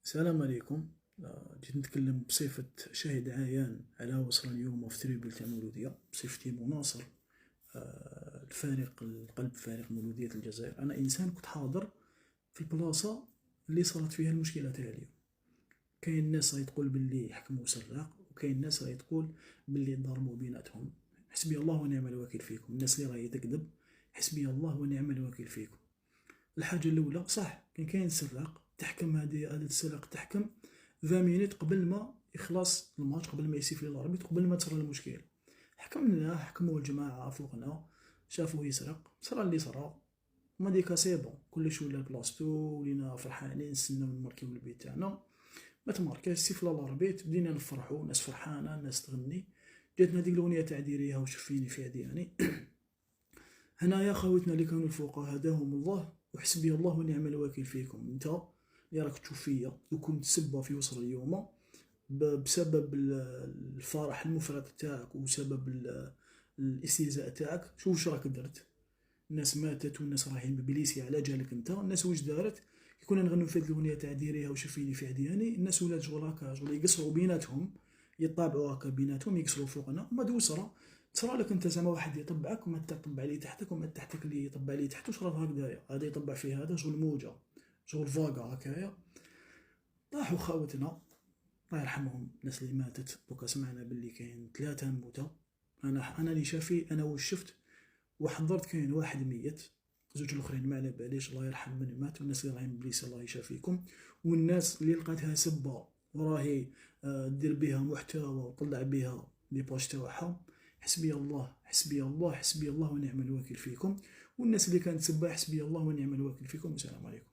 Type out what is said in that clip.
السلام عليكم. جيت نتكلم بصفة شاهد عيان على وصل اليوم في تريبيل تاع المولودية بصفتي مناصر الفارق القلب فارق مولودية الجزائر. أنا إنسان كنت حاضر في البلاصة اللي صارت فيها المشكلة تاع اليوم. كاين ناس راهي تقول باللي حكموا سراق، وكاين ناس راهي تقول باللي ضربوا بيناتهم. حسبي الله ونعم الوكيل فيكم. الناس اللي راهي تكذب حسبي الله ونعم الوكيل فيكم. الحاجة الأولى صح كاين سراق تحكم هذا السراق تحكم 20 مينوت قبل ما يخلص الماتش، قبل ما يسيفلي الاربيت، قبل ما تصرى المشكل. حكموا الجماعة فوقنا، شافوه يسرق، صرا اللي صرا، ما ديكا سي بون كلش ولا بلاصتو، ولينا فرحانين نستناو نماركيو البيت تاعنا. ما تماركاش سيفلا الاربيت، بدينا نفرحو، الناس فرحانة، الناس تغني. جاتنا ديك الأغنية تاع ديريها وشفيني في عدياني. هنايا خاوتنا اللي كانوا الفوقا هداهم الله، وحسبي الله ونعم الوكيل فيكم. انت اللي راك تشوف فيا وكنت سبة في وصل اليوم بسبب الفرح المفرط تاعك وسبب الاستهزاء تاعك. شوف واش راك درت، الناس ماتت والناس رايحين ببليسي على جالك انت. الناس واش دارت كي كنا نغنوا في هذه الاغنيه تاع ديريها وشفيني في عدياني، الناس ولات شغل هكا شغل يقصروا بيناتهم، يطابعوا هكا بيناتهم، يقصروا فوقنا. وما دوسرا تصرى لك انت زعما واحد يطبعك وما تطبع لي تحتك، وما تحتك اللي يطبع لي تحته، شرا هكذايا هذا يطبع في هذا، شغل موجه شغل فاقا هكايا. طاحوا خاوتنا الله يرحمهم، الناس اللي ماتت. دوكا سمعنا باللي كاين 3 موتى. انا اللي شافي، انا واش شفت وحضرت كاين واحد ميت، زوج الاخرين ما على باليش. الله يرحم من مات، والناس اللي راهين بليس الله يشافيكم. والناس اللي لقاتها سبه وراهي دير بها محتوى وطلع بها لي بوش تاعها، حسبي الله حسبي الله حسبي الله ونعم الوكيل فيكم. والناس اللي كانت سبه حسبي الله ونعم الوكيل فيكم. والسلام عليكم.